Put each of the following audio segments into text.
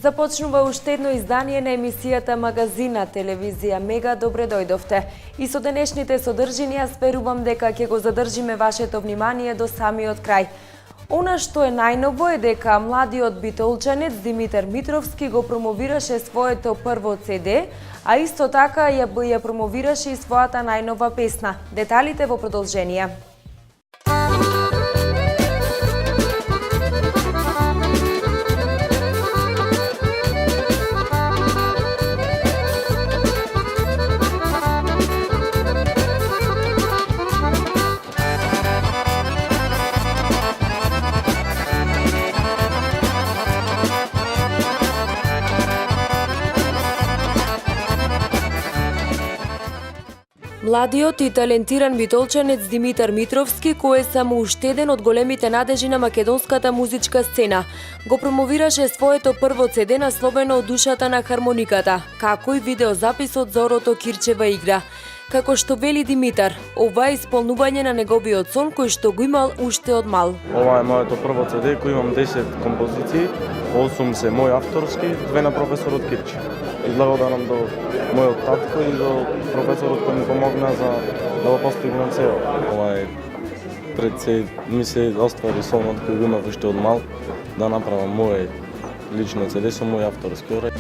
Започнува уште едно издание на емисијата Магазин на телевизија Мега. Добре дојдовте. И со денешните содржини јас верувам дека ќе го задржиме вашето внимание до самиот крај. Она што е најново е дека младиот битолчанец Димитар Митровски го промовираше своето прво CD, а исто така ја промовираше и својата најнова песна. Деталите во продолжение. Младиот и талентиран битолчанец Димитар Митровски, кој е само уште еден од големите надежи на македонската музичка сцена, го промовираше своето прво CD насловено од душата на хармониката, како и видеозаписот Зорото Кирчева игра. Како што вели Димитар, ова е исполнување на неговиот сон кој што го имал уште од мал. Ова е моето прво CD кој имам 10 композиции, 8 се мој авторски, 2 на професорот Кирче. И благодарам до мојот татко и до професорот кој ми помогна за да го постигнам цел. Ова е пред се ми се оствари сонот кој го имав уште од мал, да направам мој лично CD со мој авторски уред.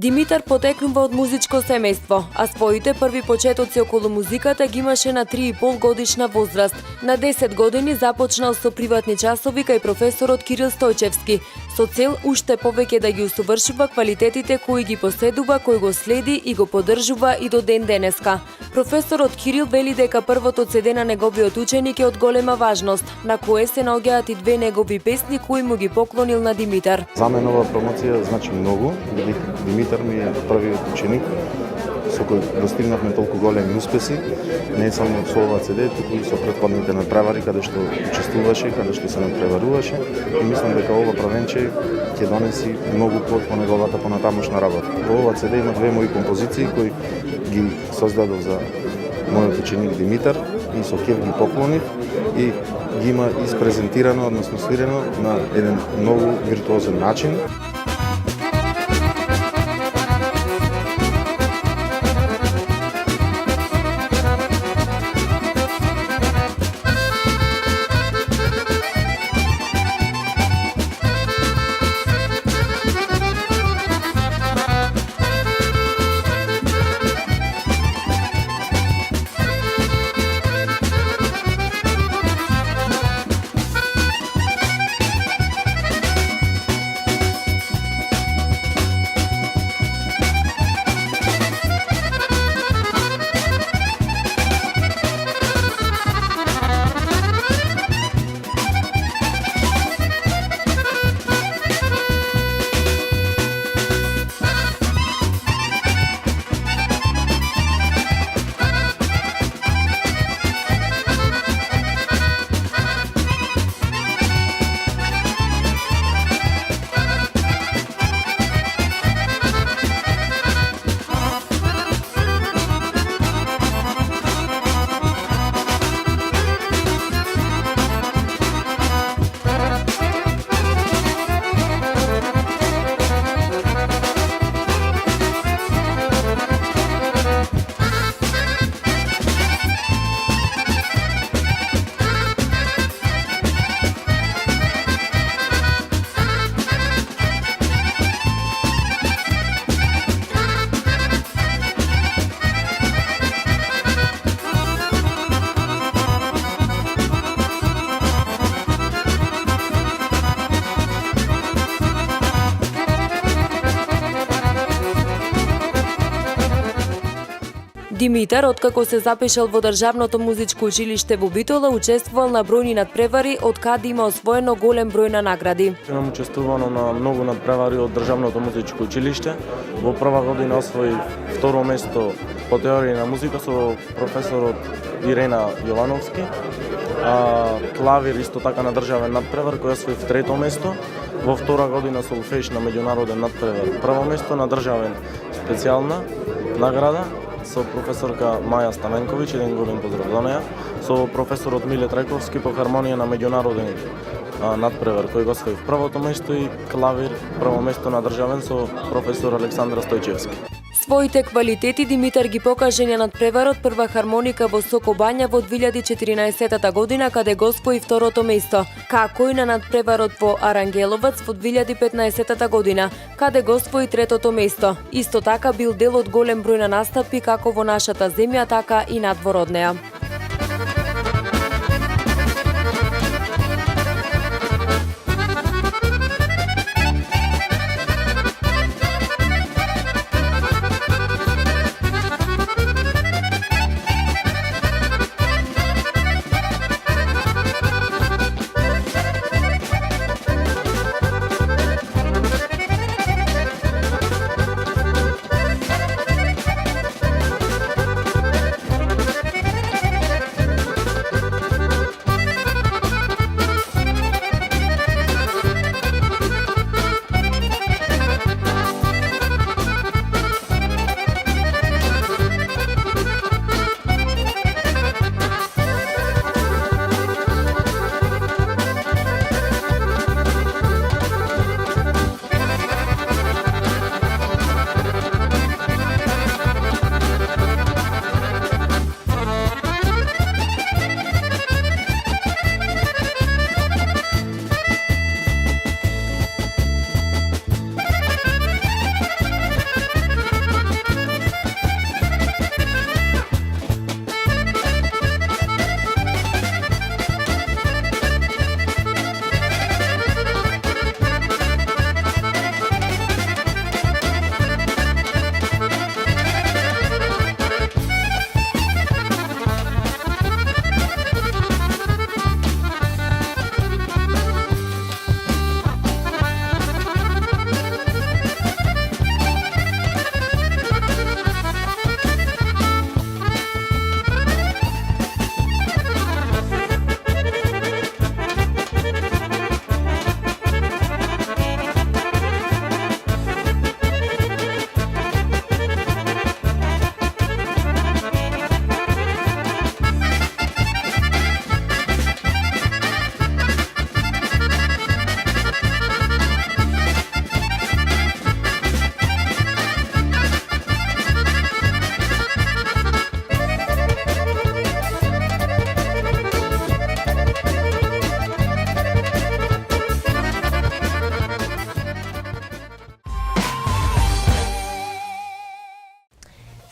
Димитар потекнува од музичко семејство, а своите први почетоци околу музиката ги имаше на 3,5 годишна возраст. На 10 години започнал со приватни часови кај професорот Кирил Стојчевски, со цел уште повеќе да ги усовршува квалитетите кои ги поседува, кој го следи и го поддржува и до ден денеска. Професорот Кирил вели дека првото CD на неговиот ученик е од голема важност, на кое се наоѓаат и 2 негови песни кои му ги поклонил на Димитар. За мене оваа промоција значи многу, бидејќи Димитар ми е првиот ученик со кој достигнавме толку големи успеси, не само со ова CD, туку и со претходните надпревари каде што учествуваше, каде што се надпреваруваше, и мислам дека ова правенче ќе донеси многу плод по неговата понатамошна работа. Во ова CD има 2 мои композиции кои ги создадов за мојот ученик Димитар и со кеф ги поклонив и ги има испрезентирано, односно свирено на еден многу виртуозен начин. Димитар, откако се запишал во Државното музичко училиште во Битола, учествувал на бројни надпревари, од каде има освоено голем број на награди. Имам учествувано на многу надпревари од Државното музичко училиште. Во прва година освои второ место по теорија на музика со професорот Ирена Јовановски. Клавир исто така на државен надпревар кој освои трето место. Во втора година солфеж на меѓународен надпревар прво место, на државен специјална награда со професорка Маја Стаменковиќ, еден голем поздрав за неа, со професорот Миле Трајковски по хармонија на меѓународен надпревар кој го освои првото место, и клавир прво место на државен со професор Александра Стојчевски. Своите квалитети Димитар ги покаже на надпреварот прва хармоника во Соко Бања во 2014 година, каде го освои второто место, како и на надпреварот во Арангеловац во 2015 година, каде го освои третото место. Исто така бил дел од голем број на настапи како во нашата земја, така и надвор од неа.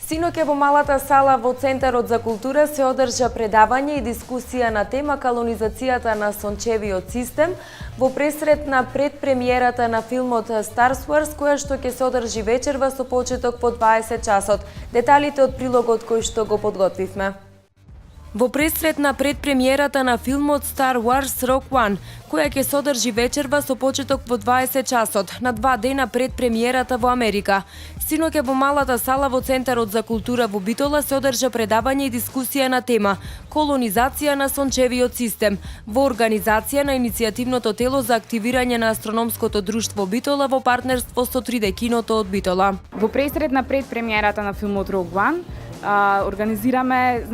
Синоќа во малата сала во Центарот за култура се одржа предавање и дискусија на тема колонизацијата на сончевиот систем во пресрет на предпремиерата на филмот Star Wars, која што ќе се одржи вечерва со почеток во 20 часот. Деталите од прилогот кој што го подготвивме. Во пресрет на предпремиерата на филмот Star Wars Rogue One, која ќе се одржи вечерва со почеток во 20 часот, на 2 дена пред премиерата во Америка. Синоќа во малата сала во Центарот за култура во Битола се одржа предавање и дискусија на тема колонизација на сончевиот систем во организација на иницијативното тело за активирање на астрономското друштво Битола во партнерство со 3D киното од Битола. Во пресрет на предпремиерата на филмот Rogue One организираме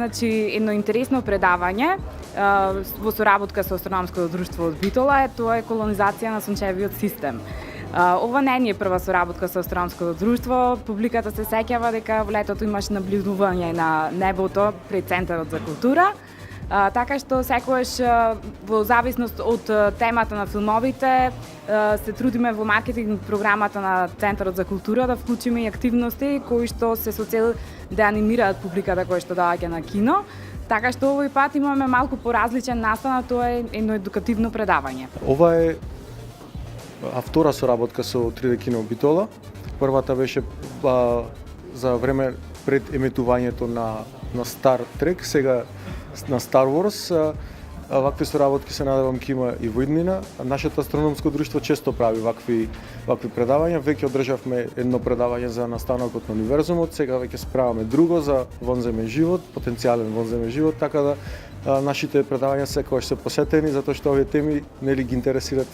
едно интересно предавање во соработка со астрономското друштво од Битола. Тоа е колонизација на сончевиот систем. Ова не е прва соработка со астрономското друштво. Публиката се сеќава дека во летото имаш наблюдување на небото пред Центарот за култура. Така што секогаш во зависност од темата на филмовите се трудиме во маркетинг програмата на Центарот за култура да вклучиме и активности кои што се со цел да анимираат публиката која што доаѓа на кино. Така што овој пат имаме малку поразличен настан, тоа е едно едукативно предавање. Ова е втора соработка со 3D кино Битола. Првата беше за време пред емитувањето на Star Trek, сега на Star Wars. Вакви соработки се надевам ќе има и во иднина. Нашето астрономско друштво често прави вакви предавања. Веќе одржавме едно предавање за настанокот на универзумот, сега веќе справаме друго за вонземен живот, потенцијален вонземен живот, така да нашите предавања секогаш се посетени затоа што овие теми нели ги интересира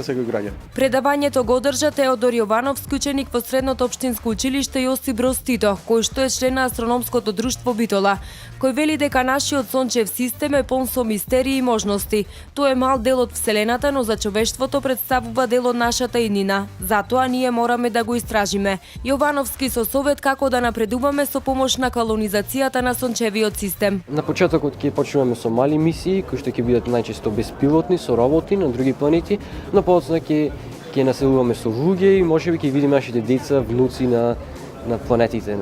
секој граѓан. Предавањето го одржа Теодор Јовановски, ученик во Средното општинско училиште Јосип Броз Тито, кој што е член на Астрономското друштво Битола, кој вели дека нашиот сончев систем е полн со мистерии и можности. Тој е мал дел од Вселената, но за човештвото представува дел од нашата иднина. Затоа ние мораме да го истражиме. Јовановски со совет како да напредуваме со помош на колонизацијата на сончевиот систем. На почетокот ќе почнуваме со мали мисии, кои што ќе бидат најчесто беспилотни, со роботи на други планети, но подоцна ќе населуваме со луѓе и можеби ќе видиме нашите деца, внуци на планетите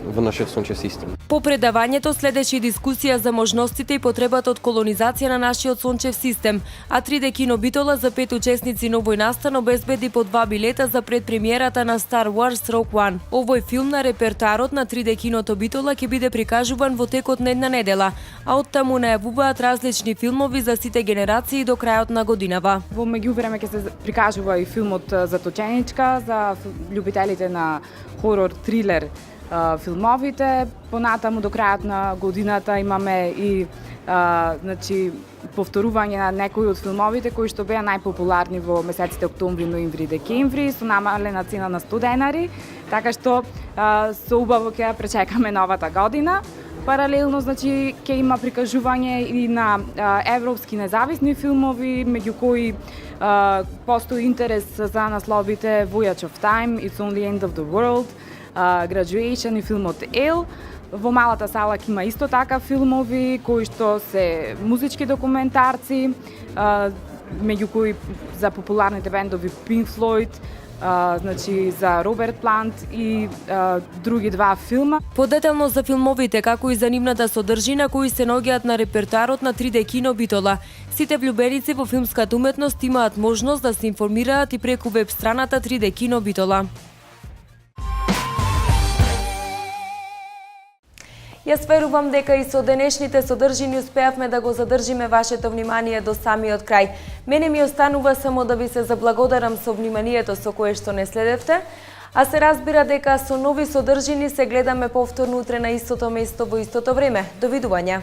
во нашиот сончев систем. По предавањето следеше и дискусија за можностите и потребата од колонизација на нашиот сончев систем, а 3D Кино Битола за 5 учесници на овој настан обезбеди по 2 билета за предпремиерата на Star Wars Rogue One. Овој филм на репертоарот на 3D Киното Битола ќе биде прикажуван во текот на една недела, а оттаму најавуваат различни филмови за сите генерации до крајот на годинава. Во меѓувреме ќе се прикажува и филмот Заточеничка за љубителите на хорор, трилер филмовите. Понатаму до крајот на годината имаме и повторување на некои од филмовите кои што беа најпопуларни во месеците октомври, ноември и декември со намалена цена на 100 денари, така што со убаво ќе пречекаме новата година. Паралелно, ќе има прикажување и на европски независни филмови, меѓу кои постои интерес за насловите Voyage of Time, It's on the End of the World, Graduation и филмот Elle. Во малата сала ќе има исто така филмови кои што се музички документарци, меѓу кои за популарните бендови Pink Floyd, за Роберт Плант и други 2 филма. Подетелно за филмовите, како и за нивната содржина кои се наоѓаат на репертоарот на 3D Кино Битола. Сите влюбеници во филмската уметност имаат можност да се информираат и преку веб страната 3D Кино Битола. Јас верувам дека и со денешните содржини успеавме да го задржиме вашето внимание до самиот крај. Мене ми останува само да ви се заблагодарам со вниманието со кое што не следевте, а се разбира дека со нови содржини се гледаме повторно утре на истото место во истото време. Довидување!